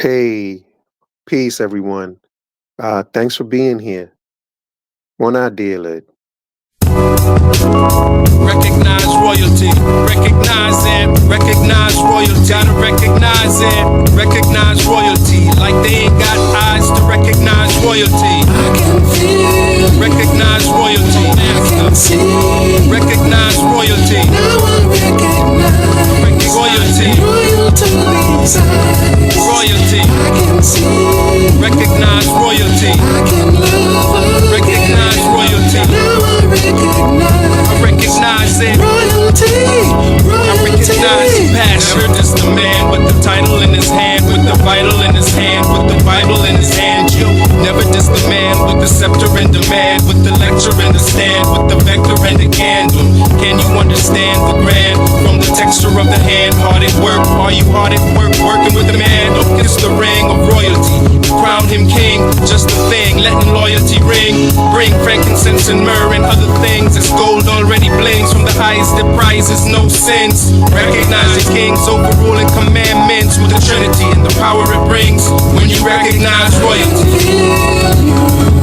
Hey, peace, everyone. Thanks for being here. Buona deal. Recognize royalty, recognize it, recognize royalty, gotta recognize it, recognize royalty, like they ain't got eyes to recognize royalty. I can feel, recognize royalty, I can see, recognize royalty, now I recognize royalty, royalty's eyes, royalty, I can see, recognize royalty, I can love, recognize royalty, now I recognize it. Royalty, royalty. I recognize passion. Never just the man with the title in his hand, with the vital in his hand, with the Bible in his hand. You never just the man with the scepter and demand, with the lecture and the stand, with the vector and the candle. Can you understand the grand from the texture of the hand? Hard at work, are you hard at work? Working with the man, don't kiss the ring of royalty. Crown him king, just a thing, letting loyalty ring. Bring frankincense and myrrh and other things. It's gold already blings from the highest that prizes no sins. Recognize the kings overruling commandments with the Trinity and the power it brings when you recognize royalty.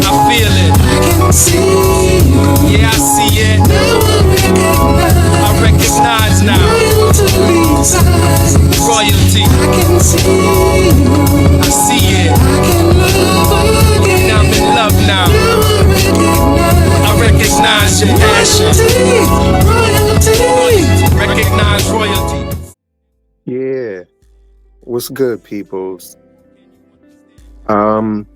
I feel it. I can see you. Yeah, I see it. Now I recognize now. Royalty. I can see you. I see it. I can love again. Now I'm in love now. I recognize your passion. Royalty. Recognize royalty. Yeah, what's good, peoples? Um,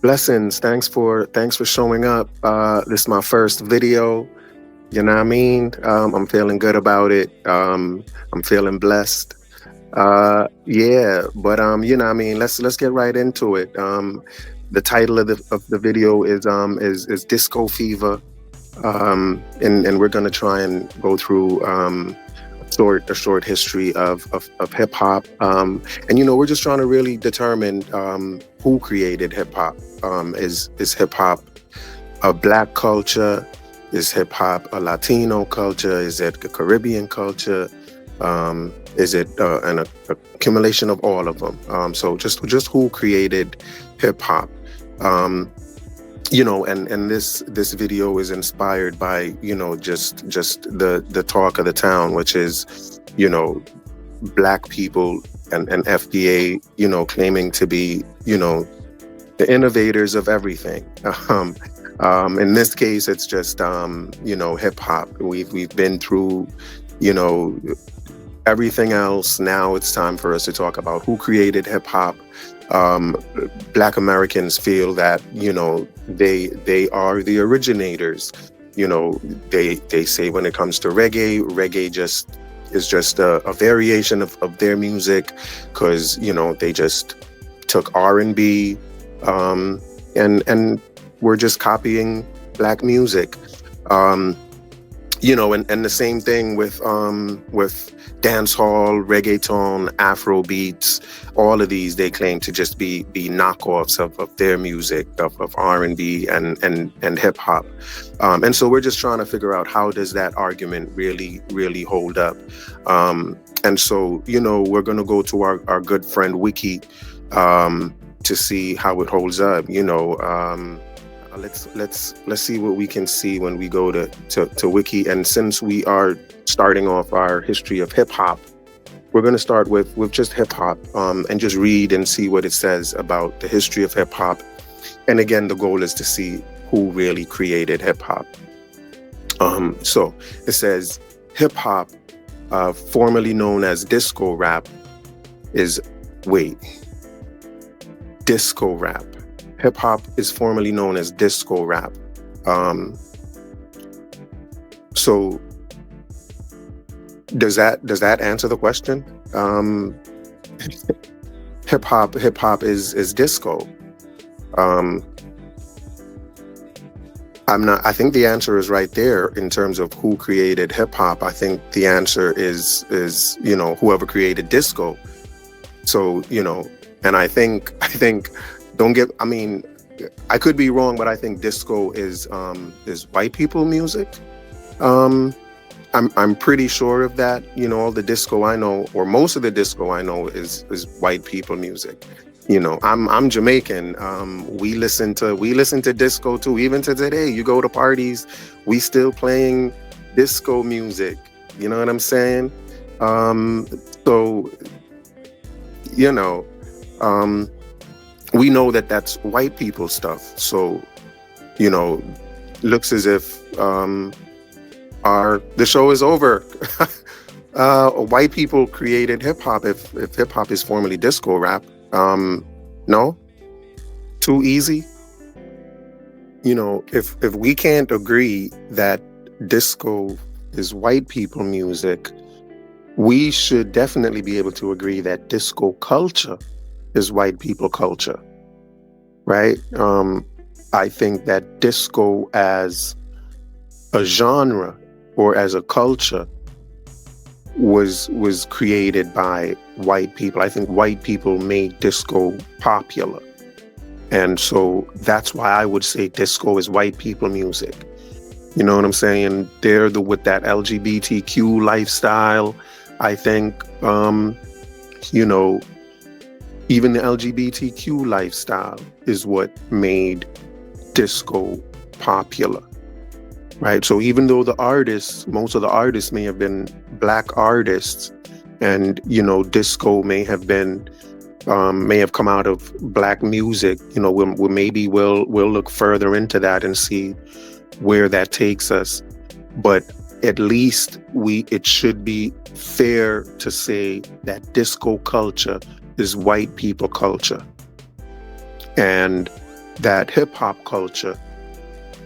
Blessings. Thanks for showing up. This is my first video. You know what I mean? I'm feeling good about it. I'm feeling blessed. Yeah, but you know what I mean. Let's get right into it. The title of the video is Disco Fever. And we're gonna try and go through a short history of hip hop. And we're just trying to really determine who created hip hop. Is hip hop a black culture? Is hip hop a Latino culture? Is it a Caribbean culture? Is it an accumulation of all of them? So just who created hip hop? And this video is inspired by just the talk of the town, which is black people and FBA claiming to be the innovators of everything. In this case, it's just hip hop. We've been through everything else. Now it's time for us to talk about who created hip hop. Black Americans feel that they are the originators. They say when it comes to reggae just is just a variation of their music, because they just took R&B and we're just copying black music. And the same thing with dancehall, reggaeton, Afro beats. All of these, they claim to just be knockoffs of their music, of R&B and hip hop. And so we're just trying to figure out, how does that argument really hold up? And so we're gonna go to our good friend Wiki to see how it holds up. Let's see what we can see when we go to Wiki. And since we are starting off our history of hip hop, we're going to start with just hip hop and just read and see what it says about the history of hip hop. And again, the goal is to see who really created hip hop. So it says hip hop, formerly known as disco rap, disco rap. Hip hop is formerly known as disco rap. So does that answer the question? Hip hop is disco. I think the answer is right there in terms of who created hip hop. I think the answer is whoever created disco. So and I think I could be wrong, but I think disco is white people music. I'm pretty sure of that. All the disco I know, or most of the disco I know, is white people music. I'm Jamaican. We listen to disco too. Even to today, you go to parties, we still playing disco music. You know what I'm saying? Um, so you know, um, we know that that's white people stuff. So you know, looks as if our the show is over. White people created hip hop. If hip hop is formerly disco rap, no, too easy. If we can't agree that disco is white people music, we should definitely be able to agree that disco culture is white people culture, right? I think that disco as a genre or as a culture was created by white people. I think white people made disco popular. And so that's why I would say disco is white people music. You know what I'm saying? They're with that LGBTQ lifestyle. I think, you know, even the LGBTQ lifestyle is what made disco popular, right? So even though most of the artists may have been black artists, and disco may have come out of black music. We'll look further into that and see where that takes us. But at least it should be fair to say that disco culture is white people culture, and that hip hop culture,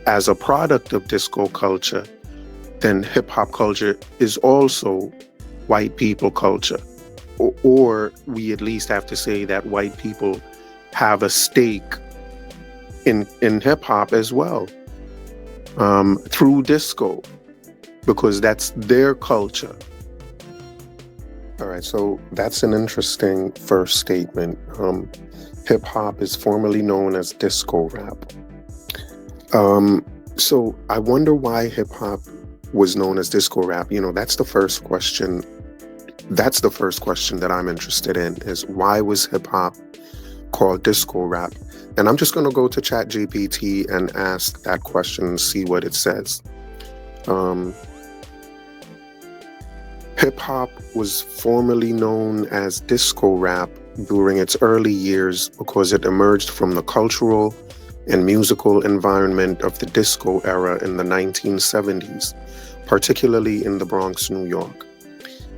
as a product of disco culture, then hip hop culture is also white people culture. Or we at least have to say that white people have a stake in hip hop as well, through disco, because that's their culture. All right, so that's an interesting first statement. Hip hop is formerly known as disco rap. So I wonder why hip hop was known as disco rap. That's the first question. That's the first question that I'm interested in, is why was hip hop called disco rap? And I'm just going to go to ChatGPT and ask that question and see what it says. Hip hop was formerly known as disco rap during its early years because it emerged from the cultural and musical environment of the disco era in the 1970s, particularly in the Bronx, New York.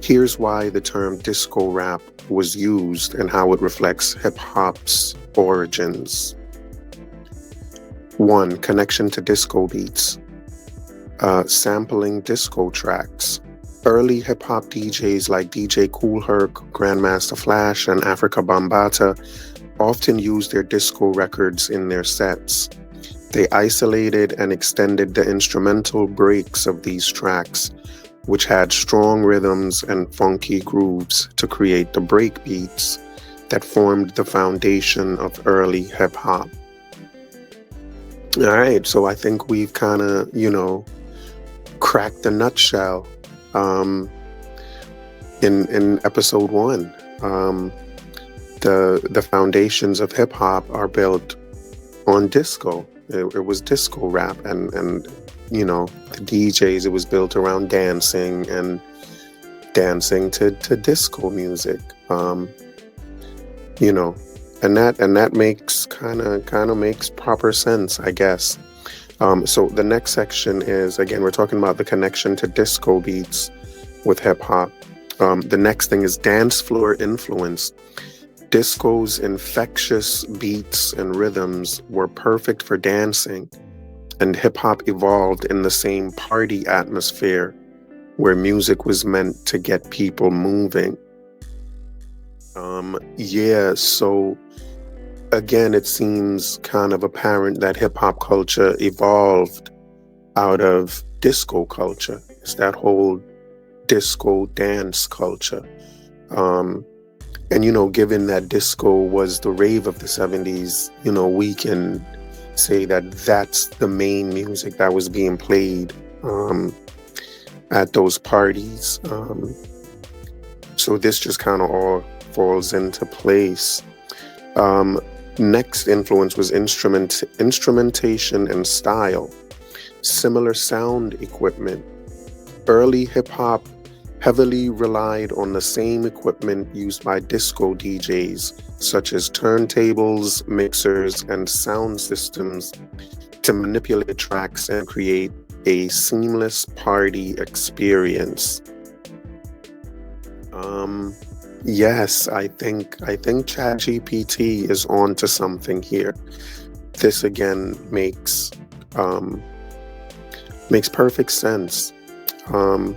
Here's why the term disco rap was used and how it reflects hip hop's origins. 1. Connection to disco beats. Sampling disco tracks. Early hip hop DJs like DJ Kool Herc, Grandmaster Flash, and Africa Bambaataa often used their disco records in their sets. They isolated and extended the instrumental breaks of these tracks, which had strong rhythms and funky grooves, to create the break beats that formed the foundation of early hip hop. All right, so I think we've kind of, cracked the nutshell in episode 1. The foundations of hip hop are built on disco. It was disco rap, and the DJs, it was built around dancing to disco music. And that makes kind of makes proper sense, I guess. So the next section is, again, we're talking about the connection to disco beats with hip hop. The next thing is dance floor influence. Disco's infectious beats and rhythms were perfect for dancing, and hip hop evolved in the same party atmosphere where music was meant to get people moving. So again, it seems kind of apparent that hip hop culture evolved out of disco culture. It's that whole disco dance culture. And given that disco was the rave of the 70s, we can say that that's the main music that was being played at those parties. So this just kind of all falls into place. Um, Next influence was instrumentation and style. Similar sound equipment. Early hip hop heavily relied on the same equipment used by disco DJs, such as turntables, mixers, and sound systems to manipulate tracks and create a seamless party experience. Um, yes, I think ChatGPT is on to something here. This again um, makes perfect sense. Um,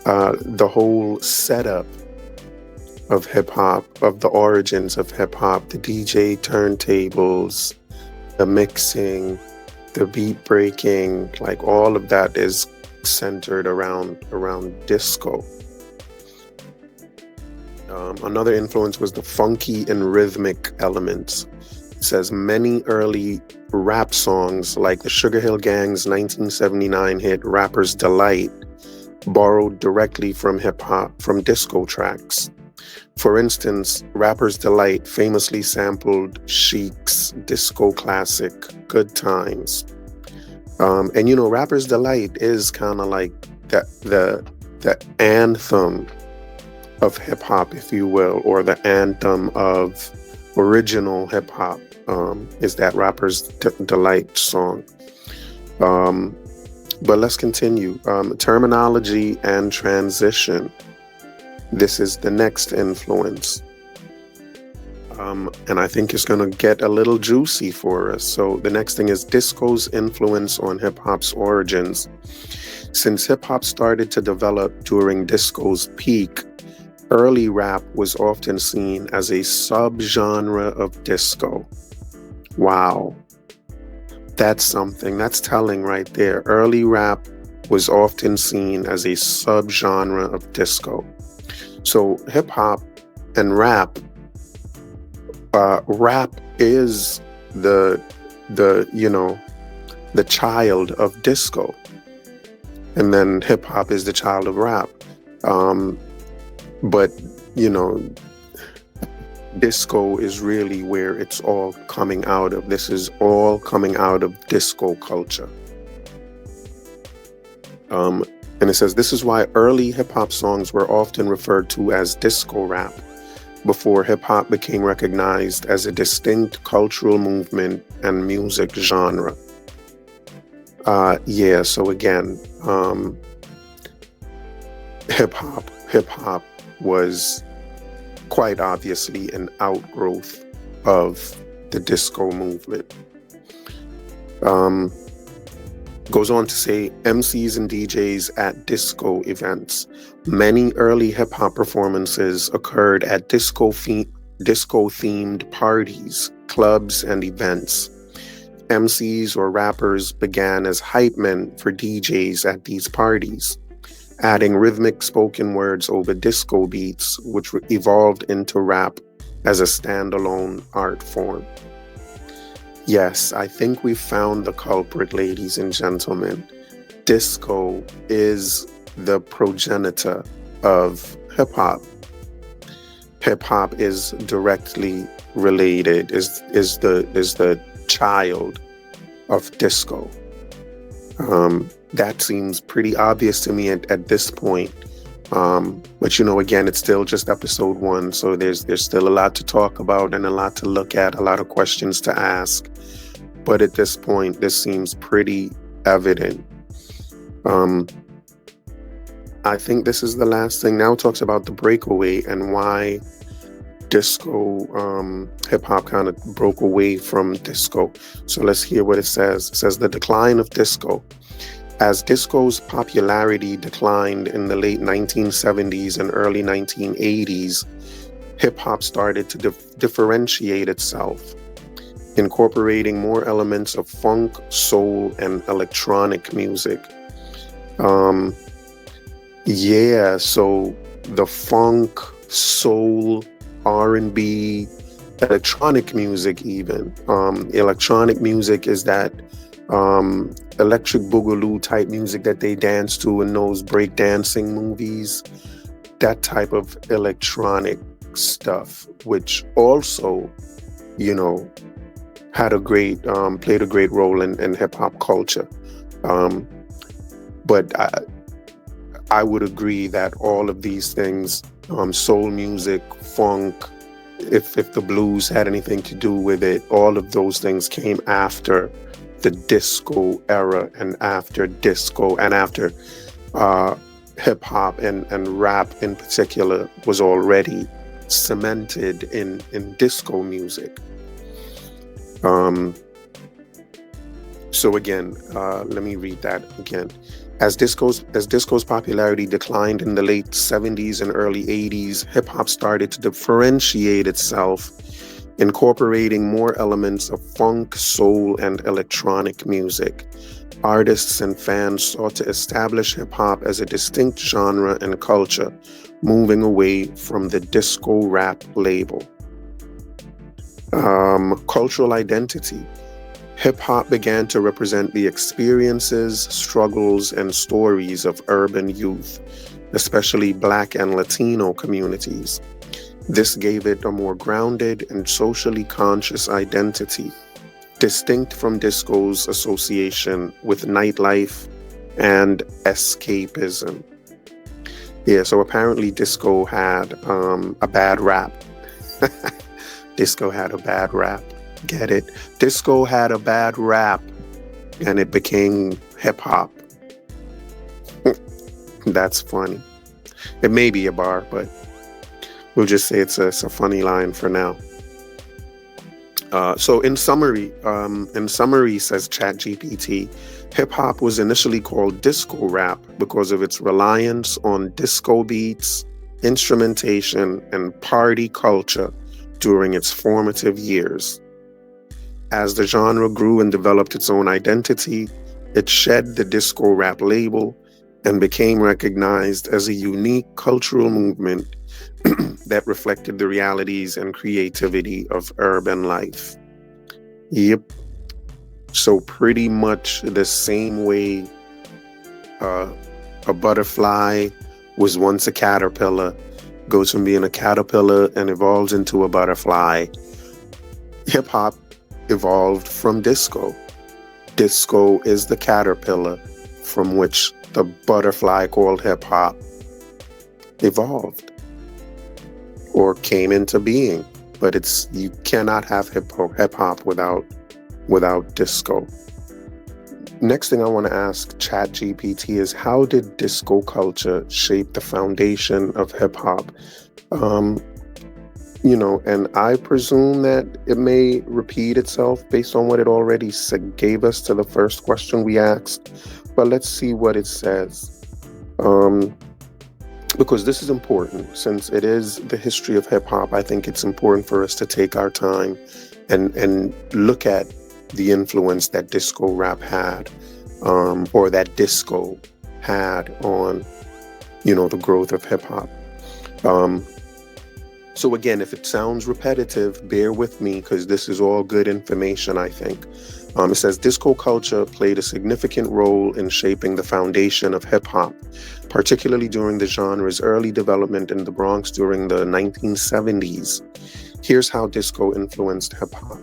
the whole setup of hip hop, of the origins of hip hop, the DJ turntables, the mixing, the beat breaking, like all of that is centered around disco. Another influence was the funky and rhythmic elements. It says many early rap songs, like the Sugar Hill Gang's 1979 hit "Rapper's Delight," borrowed directly from hip hop, from disco tracks. For instance, Rapper's Delight famously sampled Chic's disco classic "Good Times." And Rapper's Delight is kind of like the anthem of hip hop, if you will, or the anthem of original hip hop. Is that Rapper's Delight song? Um, but let's continue. Terminology and transition. This is the next influence. And I think it's going to get a little juicy for us. So the next thing is disco's influence on hip hop's origins. Since hip hop started to develop during disco's peak, early rap was often seen as a subgenre of disco. Wow. That's something. That's telling right there. Early rap was often seen as a subgenre of disco. So hip hop and rap is the child of disco, and then hip hop is the child of rap. But disco is really where it's all coming out of. This is all coming out of disco culture. And it says this is why early hip hop songs were often referred to as disco rap, before hip hop became recognized as a distinct cultural movement and music genre. So again, hip hop was quite obviously an outgrowth of the disco movement. Goes on to say MCs and DJs at disco events. Many early hip hop performances occurred at disco-themed parties, clubs, and events. MCs or rappers began as hype men for DJs at these parties, adding rhythmic spoken words over disco beats, which evolved into rap as a standalone art form. Yes, I think we found the culprit, ladies and gentlemen. Disco is the progenitor of hip hop. Hip hop is directly related, is the child of disco. That seems pretty obvious to me at this point. But again, it's still just episode 1, so there's still a lot to talk about and a lot to look at, a lot of questions to ask. But at this point, this seems pretty evident. I think this is the last thing. Now it talks about the breakaway and why disco, hip hop kind of broke away from disco. So let's hear what it says. It says the decline of disco. As disco's popularity declined in the late 1970s and early 1980s, hip hop started to differentiate itself, incorporating more elements of funk, soul, and electronic music. So the funk, soul, R&B, electronic music even. Electronic music is that electric boogaloo type music that they dance to in those breakdancing movies. That type of electronic stuff, which also, you know, had a great played a great role in hip hop culture. Um, but I would agree that all of these things, soul music, funk, if the blues had anything to do with it, all of those things came after the disco era and after disco and after uh, hip hop and rap in particular was already cemented in disco music. Um, so again, let me read that again. As disco's popularity declined in the late 70s and early 80s, hip hop started to differentiate itself, incorporating more elements of funk, soul, and electronic music. Artists and fans sought to establish hip hop as a distinct genre and culture, moving away from the disco rap label. Cultural identity. Hip hop began to represent the experiences, struggles, and stories of urban youth, especially Black and Latino communities. This gave it a more grounded and socially conscious identity, distinct from disco's association with nightlife and escapism. Yeah, so apparently disco had a bad rap. Disco had a bad rap. Get it? Disco had a bad rap and it became hip hop. That's funny. It may be a bar, but we'll just say it's a funny line for now. So in summary, says ChatGPT, hip hop was initially called disco rap because of its reliance on disco beats, instrumentation, and party culture during its formative years. As the genre grew and developed its own identity, it shed the disco rap label and became recognized as a unique cultural movement that reflected the realities and creativity of urban life. Yep. So pretty much the same way a butterfly was once a caterpillar, goes from being a caterpillar and evolves into a butterfly. Hip hop evolved from disco. Disco is the caterpillar from which the butterfly called hip hop evolved or came into being. But you cannot have hip hop without disco. Next thing I want to ask ChatGPT is, how did disco culture shape the foundation of hip hop? And I presume that it may repeat itself based on what it already gave us to the first question we asked. But let's see what it says. Because this is important, since it is the history of hip hop. I think it's important for us to take our time and look at the influence that disco rap had, or that disco had on, the growth of hip hop. So again, if it sounds repetitive, bear with me, because this is all good information, I think. It says disco culture played a significant role in shaping the foundation of hip hop, particularly during the genre's early development in the Bronx during the 1970s. Here's how disco influenced hip hop.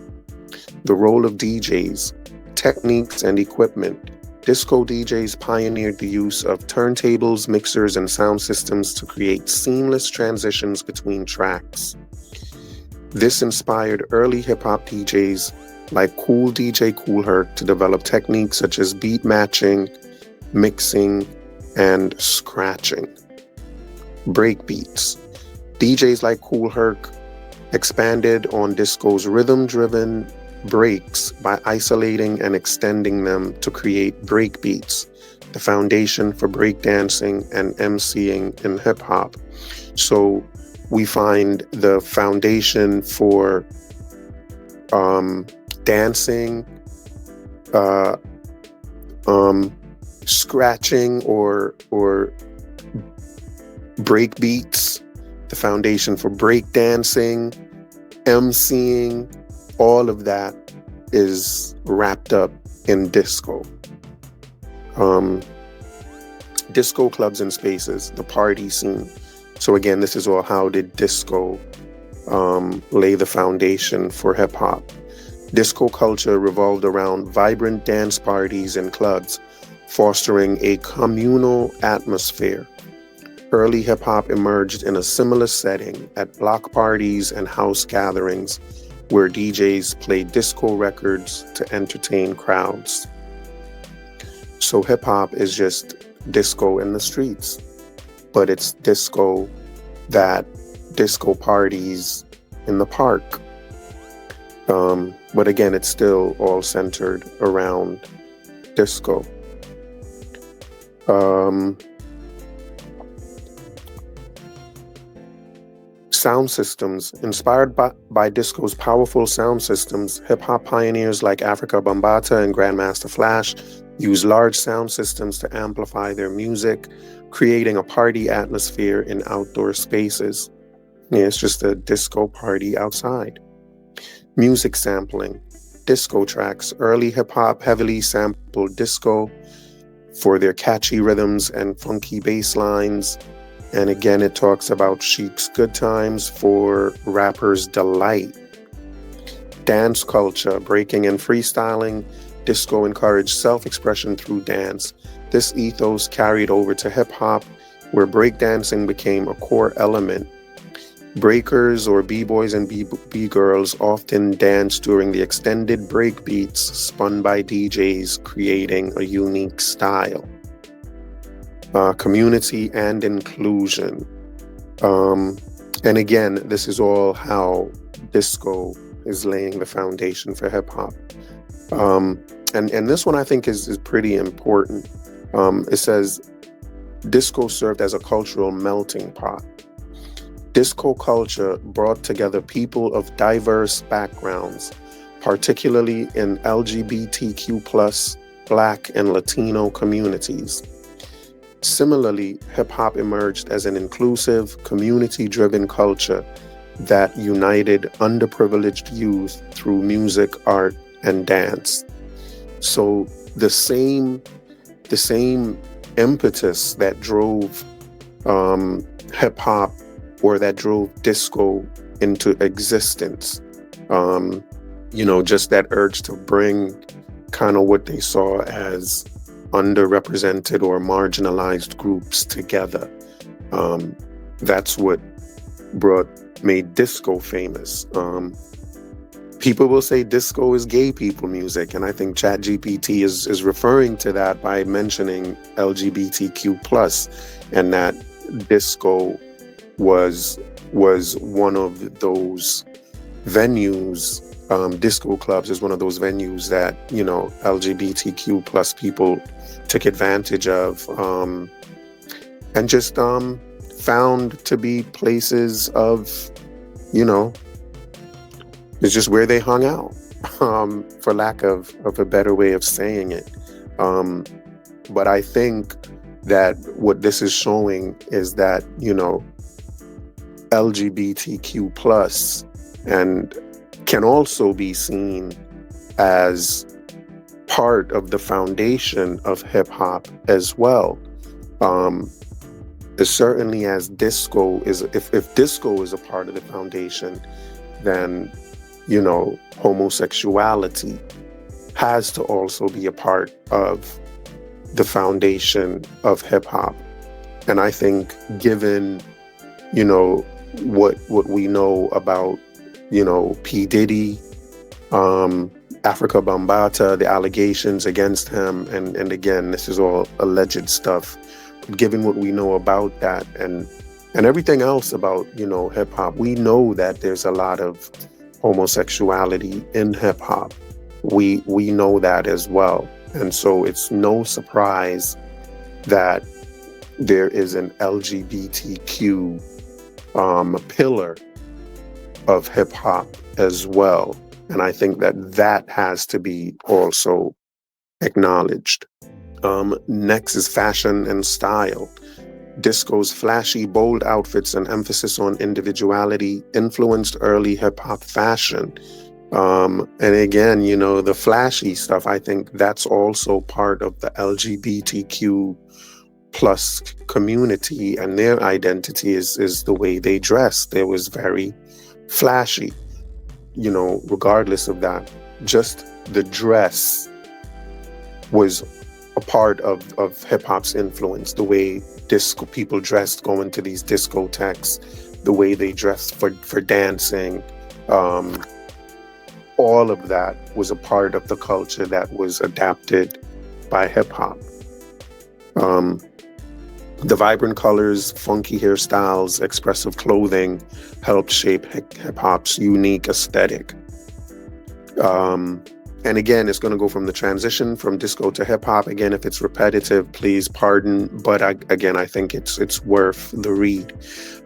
The role of DJs, techniques, and equipment. Disco DJs pioneered the use of turntables, mixers, and sound systems to create seamless transitions between tracks. This inspired early hip-hop DJs like DJ Kool Herc to develop techniques such as beat matching, mixing, and scratching. Breakbeats. DJs like Kool Herc expanded on disco's rhythm-driven breaks by isolating and extending them to create breakbeats, the foundation for breakdancing and MCing in hip-hop. So we find the foundation for dancing, scratching or break beats, the foundation for break dancing, MCing, all of that is wrapped up in disco. Disco clubs and spaces, the party scene. So again, this is all, how did disco lay the foundation for hip hop. Disco culture revolved around vibrant dance parties and clubs, fostering a communal atmosphere. Early hip hop emerged in a similar setting at block parties and house gatherings where DJs played disco records to entertain crowds. So hip hop is just disco in the streets, but it's that disco parties in the park. But again, it's still all centered around disco. Sound systems. Inspired by disco's powerful sound systems, hip hop pioneers like Africa Bambaataa and Grandmaster Flash used large sound systems to amplify their music, creating a party atmosphere in outdoor spaces. Yeah, it's just a disco party outside. Music sampling. Disco tracks. Early hip hop heavily sampled disco for their catchy rhythms and funky bass lines. And again, it talks about Chic's Good Times for rappers' delight. Dance culture, breaking and freestyling. Disco encouraged self-expression through dance. This ethos carried over to hip-hop, where breakdancing became a core element. Breakers or b-boys and b-girls often danced during the extended break beats spun by DJs, creating a unique style. Community and inclusion. And again, this is all how disco is laying the foundation for hip hop. And this one I think is pretty important. It says, disco served as a cultural melting pot. Disco culture brought together people of diverse backgrounds, particularly in LGBTQ+, Black and Latino communities. Similarly, hip-hop emerged as an inclusive, community-driven culture that united underprivileged youth through music, art, and dance. So the same impetus that drove hip-hop or that drove disco into existence, just that urge to bring kind of what they saw as underrepresented or marginalized groups together. That's what made disco famous. People will say disco is gay people music, and I think ChatGPT is referring to that by mentioning LGBTQ+, and that disco was one of those venues. Disco clubs is one of those venues that LGBTQ+ people took advantage of, and just found to be places of, it's just where they hung out, for lack of a better way of saying it. But I think that what this is showing is that, LGBTQ+ and can also be seen as part of the foundation of hip hop as well. Certainly as disco is, if disco is a part of the foundation, then, homosexuality has to also be a part of the foundation of hip hop. And I think given, what we know about, P. Diddy, Africa Bambaataa, the allegations against him, and again, this is all alleged stuff. Given what we know about that and everything else about, hip hop, we know that there's a lot of homosexuality in hip hop. We know that as well. And so it's no surprise that there is an LGBTQ pillar of hip hop as well. And I think that has to be also acknowledged. Next is fashion and style. Disco's flashy, bold outfits and emphasis on individuality influenced early hip hop fashion. And again, the flashy stuff, I think that's also part of the LGBTQ plus community, and their identity is the way they dress. There was very flashy, regardless of that. Just the dress was a part of hip hop's influence. The way disco people dressed going to these discotheques, the way they dressed for dancing, um, all of that was a part of the culture that was adapted by hip hop. Um, the vibrant colors, funky hairstyles, expressive clothing helped shape hip hop's unique aesthetic. Um, and again, it's going to go from the transition from disco to hip hop. Again, if it's repetitive, please pardon. But I think it's worth the read.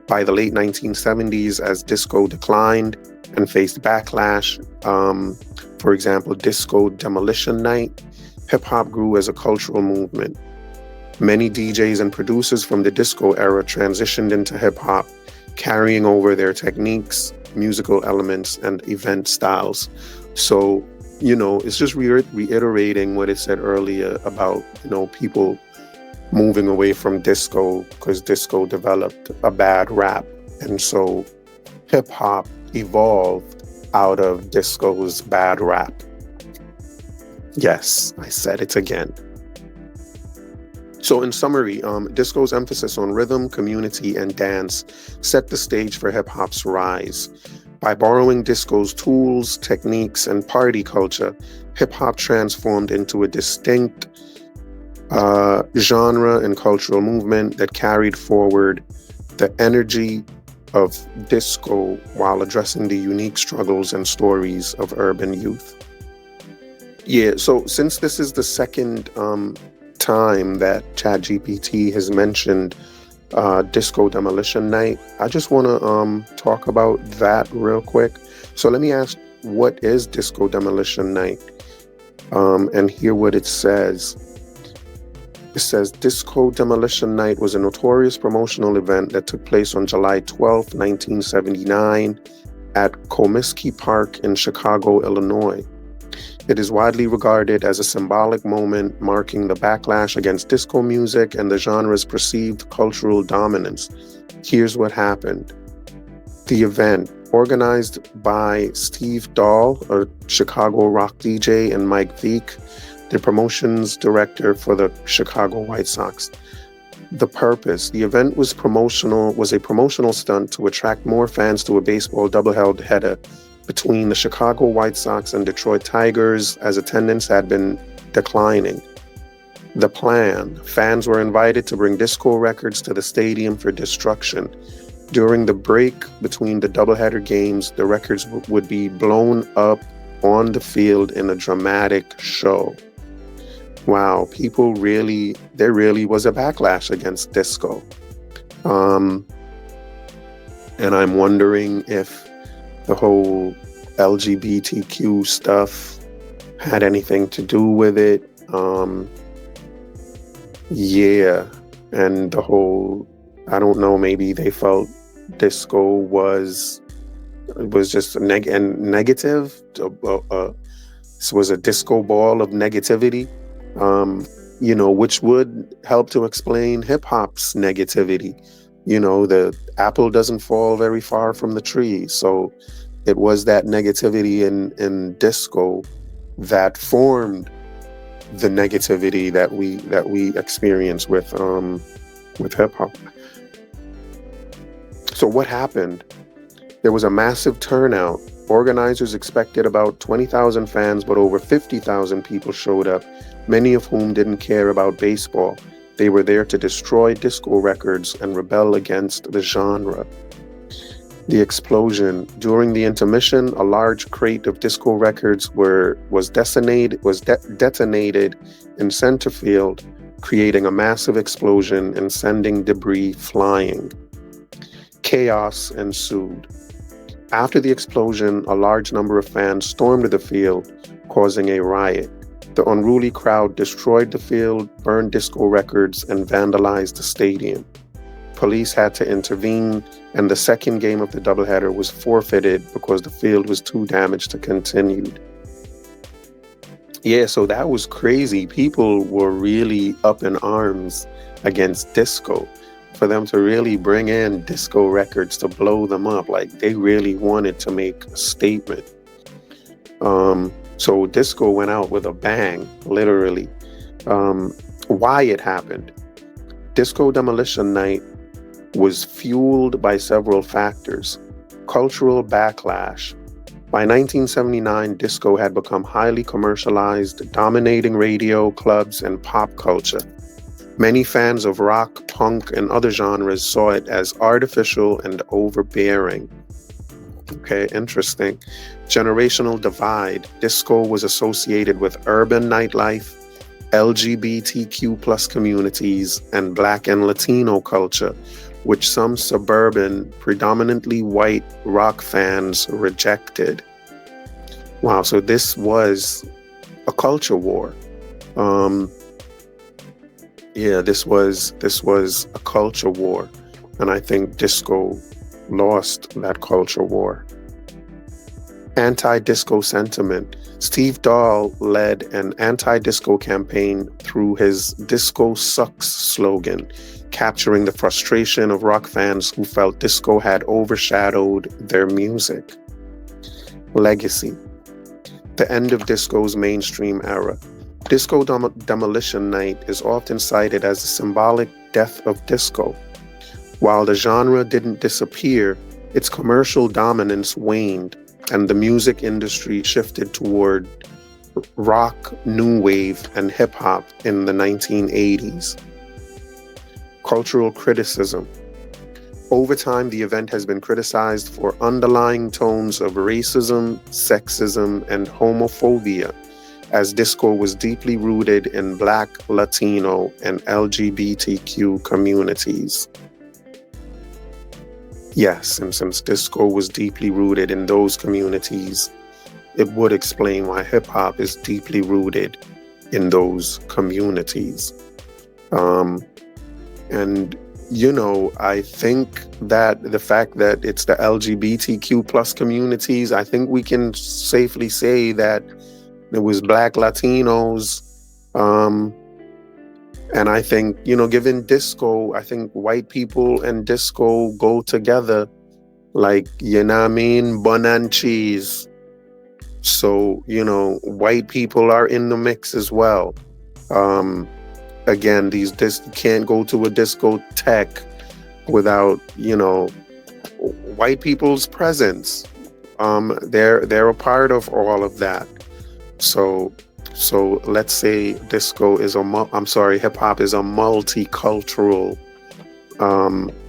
By the late 1970s, as disco declined and faced backlash, for example, Disco Demolition Night, hip hop grew as a cultural movement. Many DJs and producers from the disco era transitioned into hip hop, carrying over their techniques, musical elements, and event styles. So, it's just reiterating what it said earlier about, people moving away from disco because disco developed a bad rap. And so hip hop evolved out of disco's bad rap. Yes, I said it again. So in summary, disco's emphasis on rhythm, community, and dance set the stage for hip hop's rise. By borrowing disco's tools, techniques, and party culture, hip hop transformed into a distinct genre and cultural movement that carried forward the energy of disco while addressing the unique struggles and stories of urban youth. Yeah, so since this is the second time that ChatGPT has mentioned Disco Demolition Night, I just want to talk about that real quick. So let me ask, what is Disco Demolition Night? And hear what it says. It says, Disco Demolition Night was a notorious promotional event that took place on July 12, 1979 at Comiskey Park in Chicago, Illinois. It is widely regarded as a symbolic moment marking the backlash against disco music and the genre's perceived cultural dominance. Here's what happened. The event, organized by Steve Dahl, a Chicago rock DJ, and Mike Veek, the promotions director for the Chicago White Sox. The purpose, the event was a promotional stunt to attract more fans to a baseball doubleheader between the Chicago White Sox and Detroit Tigers, as attendance had been declining. The plan, fans were invited to bring disco records to the stadium for destruction. During the break between the doubleheader games, the records would be blown up on the field in a dramatic show. Wow, there really was a backlash against disco. And I'm wondering if the whole LGBTQ stuff had anything to do with it. Yeah, and the whole, I don't know, maybe they felt disco was just negative. This was a disco ball of negativity. Which would help to explain hip hop's negativity. The apple doesn't fall very far from the tree. So it was that negativity in disco that formed the negativity that we experience with hip hop. So what happened? There was a massive turnout. Organizers expected about 20,000 fans, but over 50,000 people showed up, many of whom didn't care about baseball. They were there to destroy disco records and rebel against the genre. The explosion. During the intermission, a large crate of disco records was detonated in center field, creating a massive explosion and sending debris flying. Chaos ensued. After the explosion, a large number of fans stormed the field, causing a riot. The unruly crowd destroyed the field, burned disco records, and vandalized the stadium. Police had to intervene, and the second game of the doubleheader was forfeited because the field was too damaged to continue. Yeah, so that was crazy. People were really up in arms against disco. for them to really bring in disco records to blow them up. Like they really wanted to make a statement. So disco went out with a bang, literally. Why it happened? Disco Demolition Night was fueled by several factors. Cultural backlash. By 1979, disco had become highly commercialized, dominating radio, clubs, and pop culture. Many fans of rock, punk, and other genres saw it as artificial and overbearing. Okay, interesting. Generational divide. Disco was associated with urban nightlife, LGBTQ plus communities, and Black and Latino culture, which some suburban, predominantly white rock fans rejected. Wow, so this was a culture war. This was a culture war, and I think disco lost that culture war. Anti-disco sentiment. Steve Dahl led an anti-disco campaign through his "Disco Sucks" slogan, capturing the frustration of rock fans who felt disco had overshadowed their music. Legacy. The end of disco's mainstream era. Disco Demolition Night is often cited as the symbolic death of disco. While the genre didn't disappear, its commercial dominance waned, and the music industry shifted toward rock, new wave, and hip-hop in the 1980s. Cultural criticism. Over time, the event has been criticized for underlying tones of racism, sexism, and homophobia, as disco was deeply rooted in Black, Latino, and LGBTQ communities. Yes, and since disco was deeply rooted in those communities, it would explain why hip-hop is deeply rooted in those communities. And I think that the fact that it's the LGBTQ plus communities, I think we can safely say that it was Black, Latinos, and I think, given disco, I think white people and disco go together like, bun and cheese. So, white people are in the mix as well. Again, you can't go to a discotheque without, white people's presence. They're a part of all of that. So let's say hip hop is a multicultural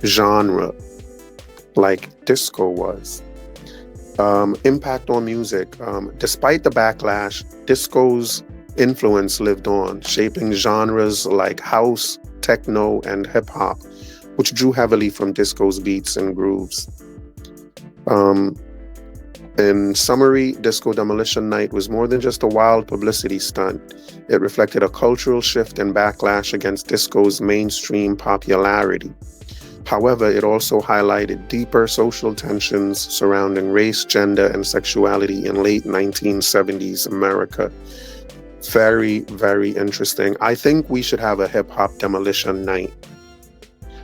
genre, like disco was. Impact on music. Despite the backlash, disco's influence lived on, shaping genres like house, techno, and hip hop, which drew heavily from disco's beats and grooves. In summary, Disco Demolition Night was more than just a wild publicity stunt. It reflected a cultural shift and backlash against disco's mainstream popularity. However, it also highlighted deeper social tensions surrounding race, gender, and sexuality in late 1970s America. Very, very interesting. I think we should have a hip-hop demolition night.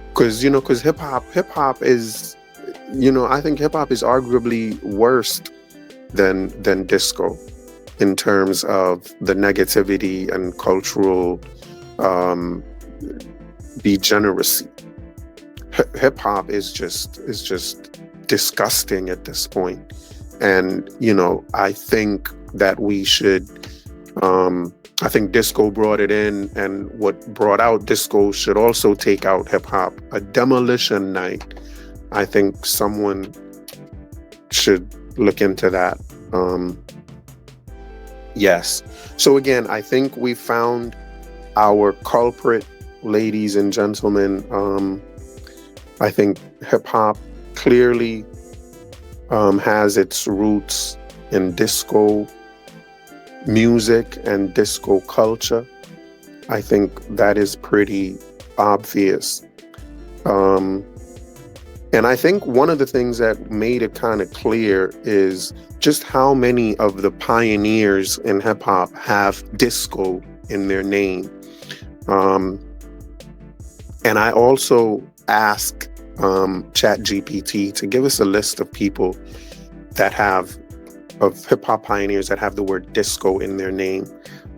Because hip-hop is... I think hip-hop is arguably worse than disco in terms of the negativity and cultural degeneracy. Hip-hop is just disgusting at this point. And, I think that we should... I think disco brought it in, and what brought out disco should also take out hip-hop. A demolition night. I think someone should look into that. Yes. So again, I think we found our culprit, ladies and gentlemen. I think hip hop clearly has its roots in disco music and disco culture. I think that is pretty obvious. And I think one of the things that made it kind of clear is just how many of the pioneers in hip hop have disco in their name. And I also ask Chat GPT to give us a list of people that have of hip hop pioneers that have the word disco in their name.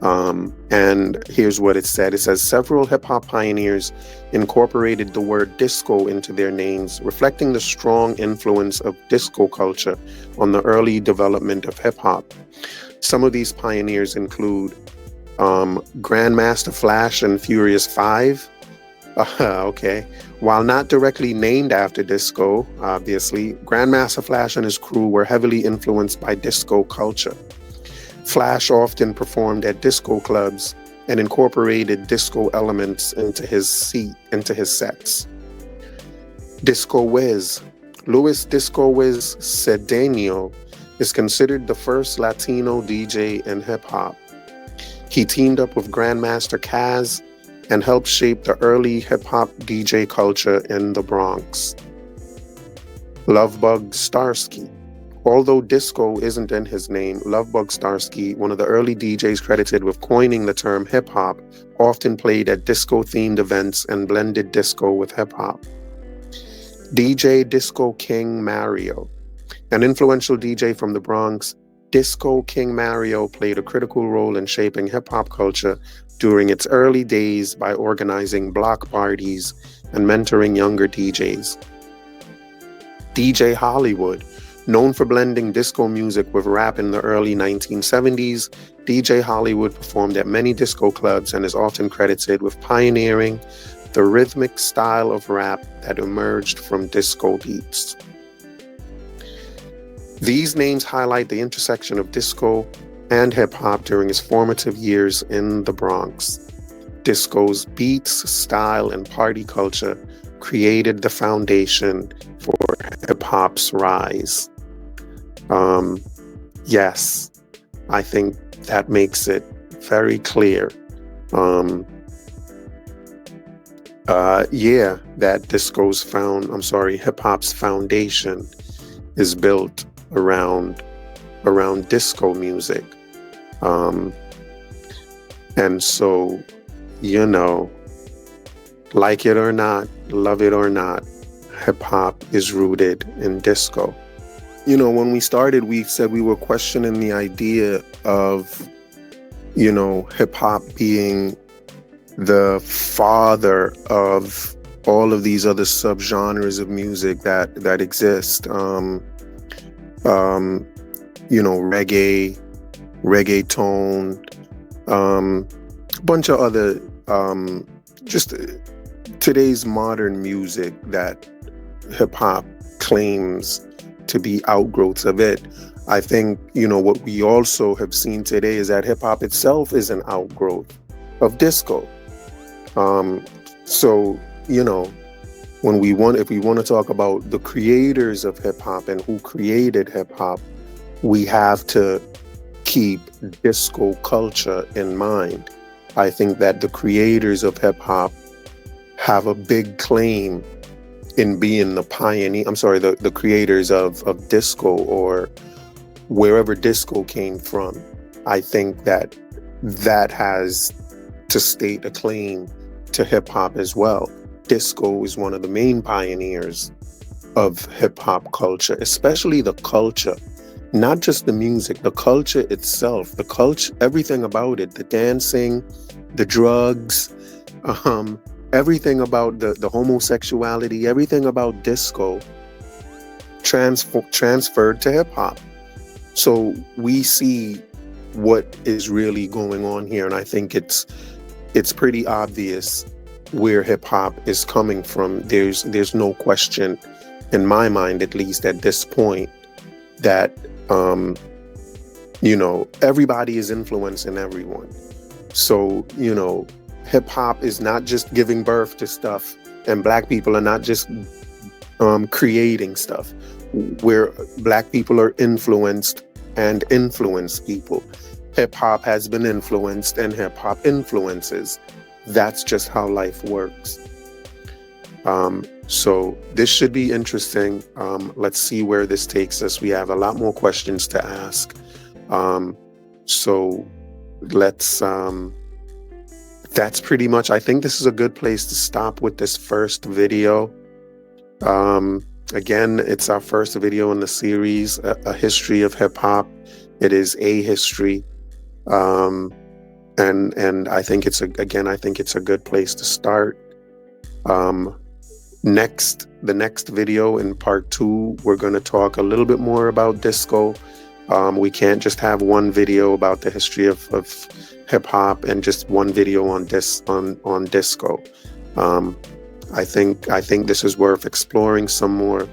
And here's what it said. It says several hip hop pioneers incorporated the word disco into their names, reflecting the strong influence of disco culture on the early development of hip hop. Some of these pioneers include Grandmaster Flash and Furious 5. Okay. While not directly named after disco, obviously, Grandmaster Flash and his crew were heavily influenced by disco culture. Flash often performed at disco clubs and incorporated disco elements into his sets. Disco Wiz. Luis Disco Wiz Cedeno is considered the first Latino DJ in hip hop. He teamed up with Grandmaster Caz and helped shape the early hip hop DJ culture in the Bronx. Lovebug Starsky. Although disco isn't in his name, Lovebug Starsky, one of the early DJs credited with coining the term hip hop, often played at disco themed events and blended disco with hip hop. DJ Disco King Mario. An influential DJ from the Bronx, Disco King Mario played a critical role in shaping hip hop culture during its early days by organizing block parties and mentoring younger DJs. DJ Hollywood. Known for blending disco music with rap in the early 1970s, DJ Hollywood performed at many disco clubs and is often credited with pioneering the rhythmic style of rap that emerged from disco beats. These names highlight the intersection of disco and hip-hop during its formative years in the Bronx. Disco's beats, style, and party culture created the foundation for hip-hop's rise. Yes, I think that makes it very clear. That hip-hop's foundation is built around disco music. And so, like it or not, love it or not, hip-hop is rooted in disco. When we started, we said we were questioning the idea of, hip-hop being the father of all of these other subgenres of music that exist. Reggae, reggaeton, bunch of other, just today's modern music that hip-hop claims to be outgrowths of it. I think, what we also have seen today is that hip-hop itself is an outgrowth of disco. So, if we want to talk about the creators of hip-hop and who created hip-hop, we have to keep disco culture in mind. I think that the creators of hip-hop have a big claim in being the creators of disco, or wherever disco came from. I think that has to state a claim to hip-hop as well. Disco is one of the main pioneers of hip-hop culture, especially the culture, not just the music, the culture itself, everything about it, the dancing, the drugs, everything about the homosexuality, everything about disco transferred to hip-hop. So we see what is really going on here, and I think it's pretty obvious where hip-hop is coming from. There's no question, in my mind at least at this point, that everybody is influencing everyone. So hip-hop is not just giving birth to stuff, and black people are not just creating stuff. Where black people are influenced and influence people. Hip-hop has been influenced and hip-hop influences. That's just how life works. So this should be interesting. Let's see where this takes us. We have a lot more questions to ask. So let's, that's pretty much, I think this is a good place to stop with this first video. Again, it's our first video in the series, a history of hip hop. It is a history, and I think it's a good place to start. The next video in part 2, we're going to talk a little bit more about disco. We can't just have one video about the history of hip hop and just one video on disco. I think this is worth exploring some more.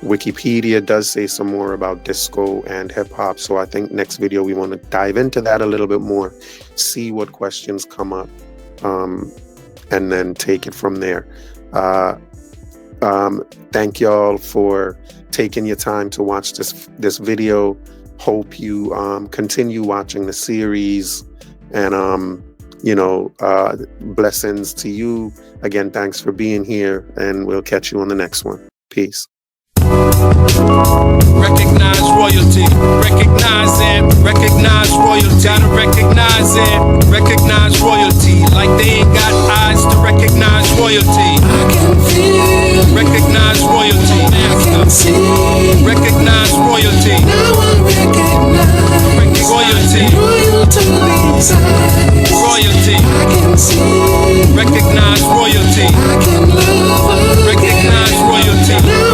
Wikipedia does say some more about disco and hip hop, so I think next video we want to dive into that a little bit more, see what questions come up, and then take it from there. Thank y'all for taking your time to watch this video. Hope you continue watching the series, and blessings to you. Again, thanks for being here, and we'll catch you on the next one. Peace. Recognize royalty, recognize it, recognize royalty. Gotta recognize it, recognize royalty. Like they ain't got eyes to recognize royalty. I can feel, recognize royalty. I can see, recognize royalty. Now I recognize royalty. Royalty's eyes. Royalty. I can see, recognize royalty. I can love, recognize royalty. Now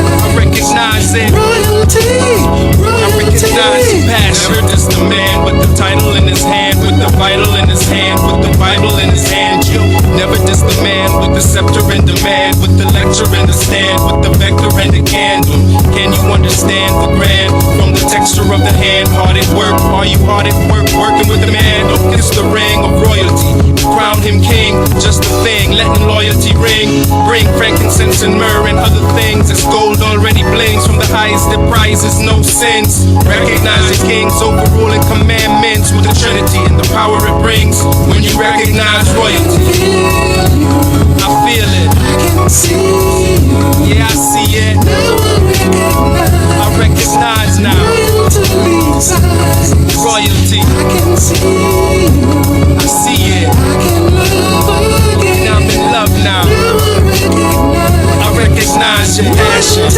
I recognize it. Royalty, royalty. I recognize the passion. Never just a man with the title in his hand, with the vital in his hand, with the Bible in his hand. You never just a man with the scepter in demand, with the lecture in the stand, with the vector and the candle. Can you understand the grand from the texture of the hand? Hard at work, are you hard at work? Working with the man, don't kiss the ring of royalty. Crown him king, just a thing, letting loyalty ring. Bring frankincense and myrrh and other things. It's gold already blings from the highest that prizes no sins. Recognize the kings overruling commandments with the Trinity and the power it brings when you recognize royalty. I feel it. I can see you. Yeah, I see it. Now I recognize now. Royalty. I can see you. I see it. I can love again. Now I'm in love now. I recognize your passion.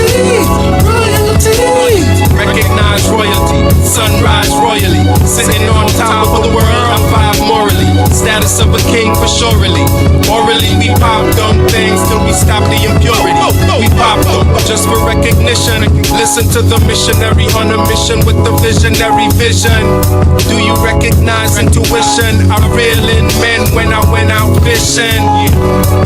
Royalty. Recognize royalty. Sunrise royally. Sitting on top of the world. I'm 5 morally. Status of a king for surely. Morally, we pop them things till we stop the impurity. We pop them just for recognition. Listen to the missionary on a mission with the visionary vision. Do you recognize intuition? I reel in men when I went out fishing.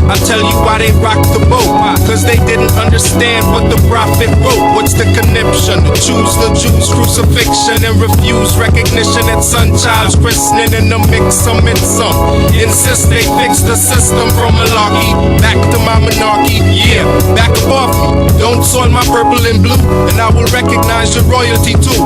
I'll tell you why they rocked the boat. Cause they didn't understand what the prophet wrote. What's the conniption? The Jews crucifixion and refuse recognition at son child's christening in the mix amid some. Insist they fix the system from malarkey back to my monarchy. Yeah, back above me. Don't soil my purple and blue, and I will recognize your royalty too.